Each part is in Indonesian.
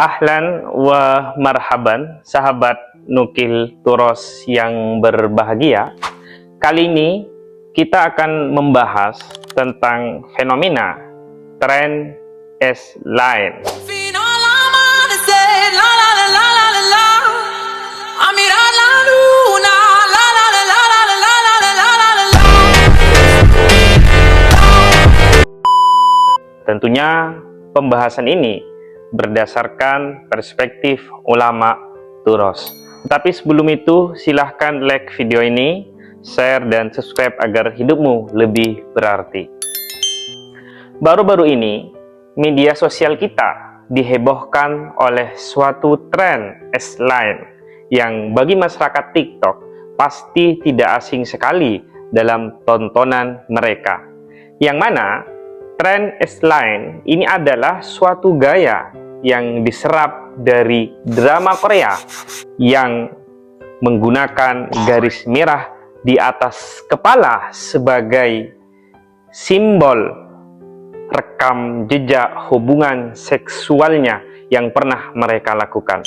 Ahlan wa marhaban, sahabat Nukil Turos yang berbahagia. Kali ini kita akan membahas tentang fenomena tren S-Line. Tentunya pembahasan ini berdasarkan perspektif ulama Turos. Tapi sebelum itu, silahkan like video ini, share dan subscribe agar hidupmu lebih berarti. Baru-baru ini, media sosial kita dihebohkan oleh suatu tren S-Line yang bagi masyarakat TikTok pasti tidak asing sekali dalam tontonan mereka. Yang mana tren S-Line ini adalah suatu gaya yang diserap dari drama Korea yang menggunakan garis merah di atas kepala sebagai simbol rekam jejak hubungan seksualnya yang pernah mereka lakukan.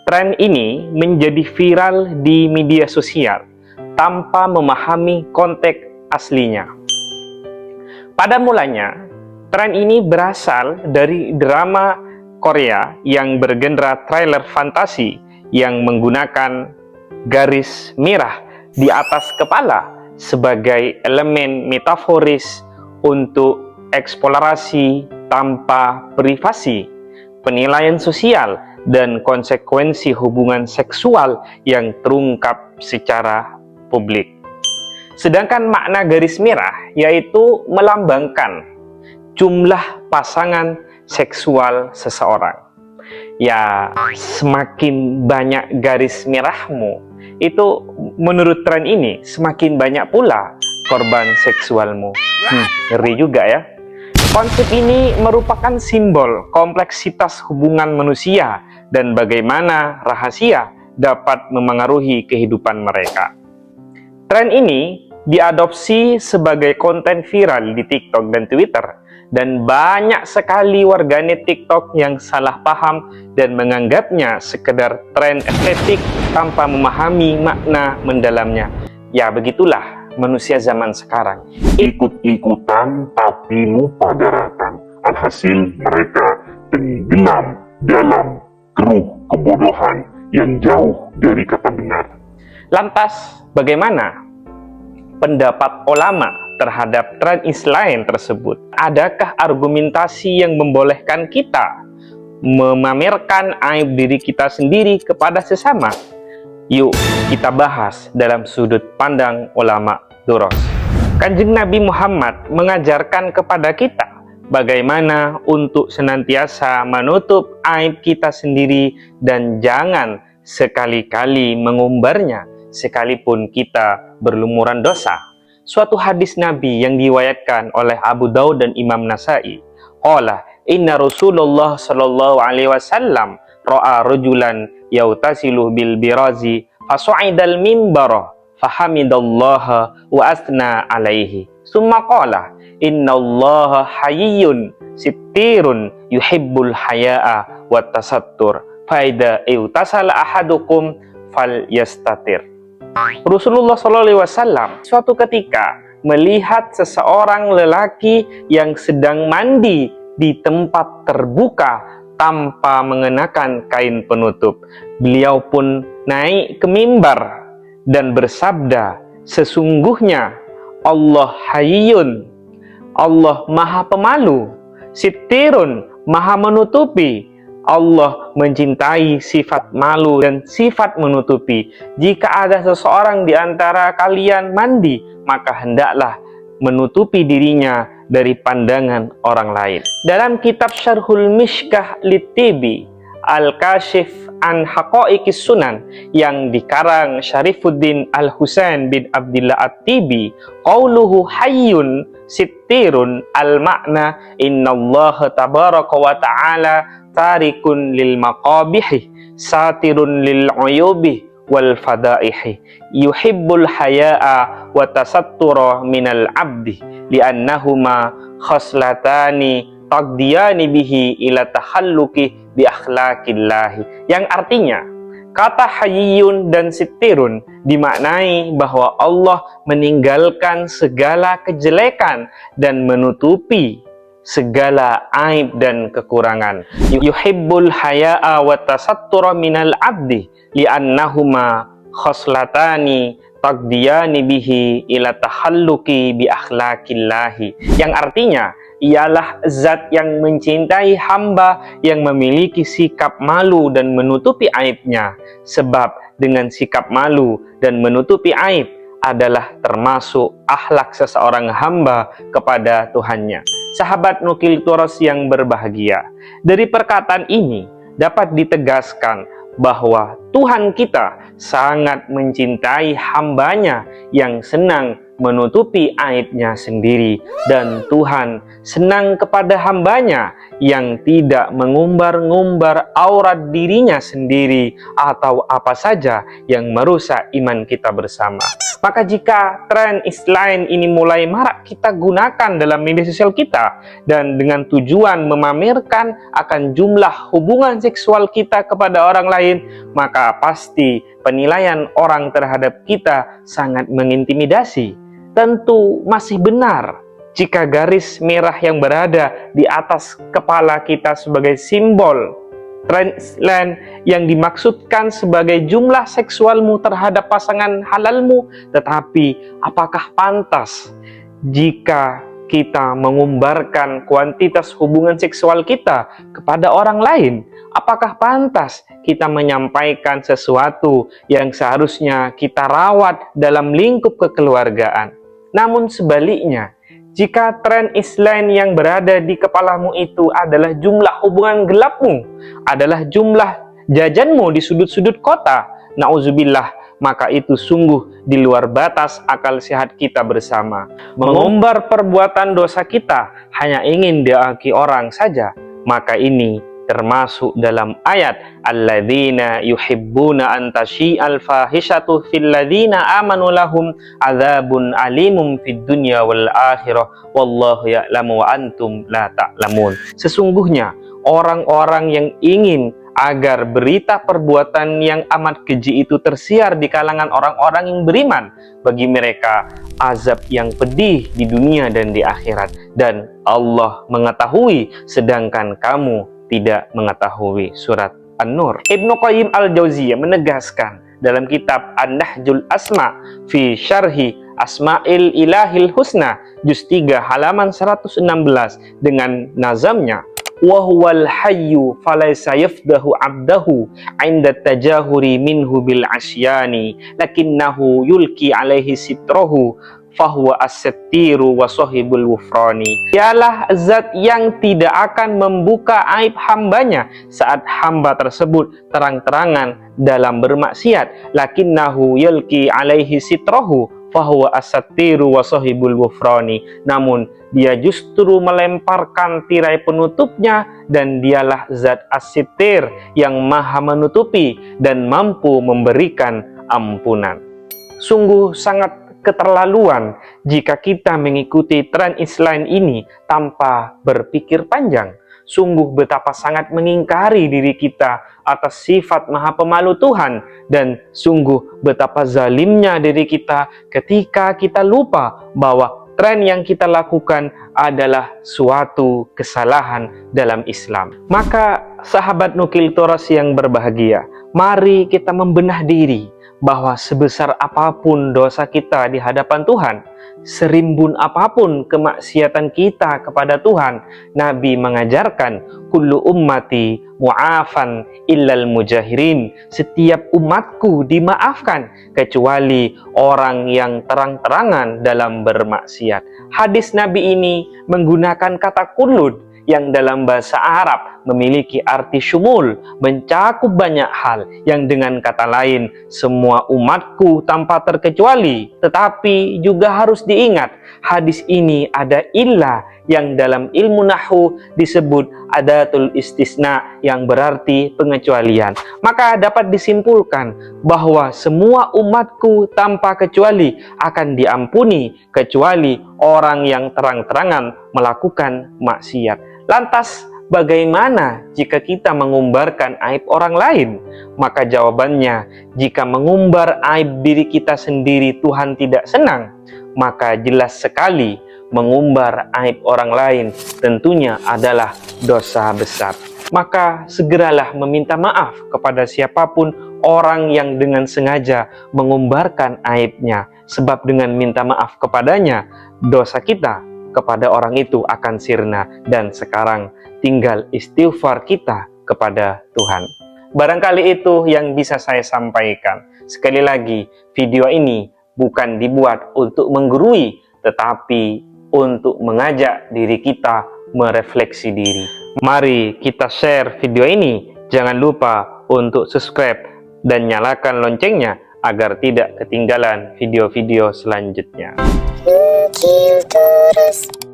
Tren ini menjadi viral di media sosial tanpa memahami konteks aslinya. Pada mulanya, tren ini berasal dari drama Korea yang bergenre trailer fantasi yang menggunakan garis merah di atas kepala sebagai elemen metaforis untuk eksplorasi tanpa privasi, penilaian sosial, dan konsekuensi hubungan seksual yang terungkap secara publik. Sedangkan makna garis merah yaitu melambangkan jumlah pasangan seksual seseorang. Ya, semakin banyak garis merahmu, itu menurut tren ini semakin banyak pula korban seksualmu. Ngeri juga ya. Konsep ini merupakan simbol kompleksitas hubungan manusia dan bagaimana rahasia dapat memengaruhi kehidupan mereka. Tren ini diadopsi sebagai konten viral di TikTok dan Twitter, dan banyak sekali warganet TikTok yang salah paham dan menganggapnya sekedar tren estetik tanpa memahami makna mendalamnya. Ya, begitulah manusia zaman sekarang. Ikut-ikutan tapi lupa daratan. Alhasil mereka tenggelam dalam keruh kebodohan yang jauh dari kata benar. Lantas, bagaimana pendapat ulama terhadap tren S-Line tersebut? Adakah argumentasi yang membolehkan kita memamerkan aib diri kita sendiri kepada sesama? Yuk kita bahas dalam sudut pandang ulama Turos. Kanjeng Nabi Muhammad mengajarkan kepada kita bagaimana untuk senantiasa menutup aib kita sendiri dan jangan sekali-kali mengumbarnya sekalipun kita berlumuran dosa. Suatu hadis Nabi yang diriwayatkan oleh Abu Daud dan Imam Nasai, qala inna Rasulullah sallallahu alaihi wasallam ra'a rajulan yautasilu bil birazi fasu'idal minbara fahamidallaha wa asna alaihi summa qala innallaha hayyun sittirun yuhibbul haya'a wa tasattur faida iutasala ahadukum fal yastatir. Rasulullah SAW suatu ketika melihat seseorang lelaki yang sedang mandi di tempat terbuka tanpa mengenakan kain penutup. Beliau pun naik ke mimbar dan bersabda, sesungguhnya Allah Hayyun, Allah Maha Pemalu, Sittirun, Maha Menutupi. Allah mencintai sifat malu dan sifat menutupi. Jika ada seseorang di antara kalian mandi, maka hendaklah menutupi dirinya dari pandangan orang lain. Dalam kitab Syarhul Mishkah Lit-Tibi Al-Kashif an Haqa'iqis Sunan yang dikarang Syarifuddin Al-Husain bin Abdillah At-Tibi, qauluhu hayyun sittirun al-makna innallaha tabaraka wa ta'ala tarikun lil maqabihi satirun lil uyubi wal fadaihi yuhibbul haya'a wa tasattura minal abdi li'annahuma khaslatani taqdiyani bihi ila takhalluki bi akhlaqillahi, yang artinya kata hayyun dan sittirun dimaknai bahwa Allah meninggalkan segala kejelekan dan menutupi segala aib dan kekurangan. Yuhibbul haya'a wa tasattura minal abdi li'annahuma khoslatani taqdiyani bihi ila tahalluki bi akhlaqillahi, yang artinya ialah zat yang mencintai hamba yang memiliki sikap malu dan menutupi aibnya, sebab dengan sikap malu dan menutupi aib adalah termasuk akhlak seseorang hamba kepada Tuhannya. Sahabat Nukil Turos yang berbahagia, dari perkataan ini dapat ditegaskan bahwa Tuhan kita sangat mencintai hambanya yang senang menutupi aibnya sendiri, dan Tuhan senang kepada hambanya yang tidak mengumbar-ngumbar aurat dirinya sendiri atau apa saja yang merusak iman kita bersama. Maka jika tren Islam ini mulai marak kita gunakan dalam media sosial kita dan dengan tujuan memamerkan akan jumlah hubungan seksual kita kepada orang lain, maka pasti penilaian orang terhadap kita sangat mengintimidasi. Tentu masih benar jika garis merah yang berada di atas kepala kita sebagai simbol tren Islam yang dimaksudkan sebagai jumlah seksualmu terhadap pasangan halalmu, tetapi apakah pantas jika kita mengumbarkan kuantitas hubungan seksual kita kepada orang lain? Apakah pantas kita menyampaikan sesuatu yang seharusnya kita rawat dalam lingkup kekeluargaan? Namun sebaliknya, jika tren Islam yang berada di kepalamu itu adalah jumlah hubungan gelapmu, adalah jumlah jajanmu di sudut-sudut kota, na'udzubillah, maka itu sungguh di luar batas akal sehat kita bersama. Mengumbar perbuatan dosa kita hanya ingin diakui orang saja, maka ini termasuk dalam ayat alladzina yuhibbuna an tasyi'al fahishatu fil ladzina amanu lahum adzabun alimum fid dunya wal akhirah wallahu ya'lamu wa antum la ta'lamun. Sesungguhnya orang-orang yang ingin agar berita perbuatan yang amat keji itu tersiar di kalangan orang-orang yang beriman, bagi mereka azab yang pedih di dunia dan di akhirat, dan Allah mengetahui sedangkan kamu tidak mengetahui. Surat An-Nur. Ibnu Qayyim Al-Jauziyah menegaskan dalam kitab An-Nahjul Asma fi Syarhi Asma'il Ilahil Husna juz 3 halaman 116 dengan nazamnya, wa huwal hayyu falaysa yafdahu 'abdahu 'inda tajahuri minhu bil asyani lakinnahu yulki 'alaihi sitrahu fahuwa as-sattiru wa sahibul wufrani. Dialah zat yang tidak akan membuka aib hambanya saat hamba tersebut terang-terangan dalam bermaksiat, lakinnahu yulki 'alaihi sitrahu fahuwa as-sattiru wa sahibul wufrani, namun dia justru melemparkan tirai penutupnya, dan dialah zat as-sittir yang maha menutupi dan mampu memberikan ampunan. Sungguh sangat keterlaluan jika kita mengikuti tren Islam ini tanpa berpikir panjang. Sungguh betapa sangat mengingkari diri kita atas sifat maha pemalu Tuhan, dan sungguh betapa zalimnya diri kita ketika kita lupa bahwa tren yang kita lakukan adalah suatu kesalahan dalam Islam. Maka sahabat Nukil Turos yang berbahagia, mari kita membenah diri bahwa sebesar apapun dosa kita di hadapan Tuhan, serimbun apapun kemaksiatan kita kepada Tuhan, Nabi mengajarkan kullu ummati mu'afan illal mujahirin, setiap umatku dimaafkan kecuali orang yang terang-terangan dalam bermaksiat. Hadis Nabi ini menggunakan kata kullud yang dalam bahasa Arab memiliki arti syumul, mencakup banyak hal, yang dengan kata lain semua umatku tanpa terkecuali. Tetapi juga harus diingat, hadis ini ada illah yang dalam ilmu nahwu disebut adatul istisna, yang berarti pengecualian. Maka dapat disimpulkan bahwa semua umatku tanpa kecuali akan diampuni kecuali orang yang terang-terangan melakukan maksiat. Lantas bagaimana jika kita mengumbarkan aib orang lain? Maka jawabannya, jika mengumbar aib diri kita sendiri Tuhan tidak senang, maka jelas sekali mengumbar aib orang lain tentunya adalah dosa besar. Maka segeralah meminta maaf kepada siapapun orang yang dengan sengaja mengumbarkan aibnya, sebab dengan minta maaf kepadanya, dosa kita kepada orang itu akan sirna, dan sekarang tinggal istighfar kita kepada Tuhan. Barangkali itu yang bisa saya sampaikan. Sekali lagi, video ini bukan dibuat untuk menggurui, tetapi untuk mengajak diri kita merefleksi diri. Mari kita share video ini. Jangan lupa untuk subscribe dan nyalakan loncengnya agar tidak ketinggalan video-video selanjutnya. Nukil terus.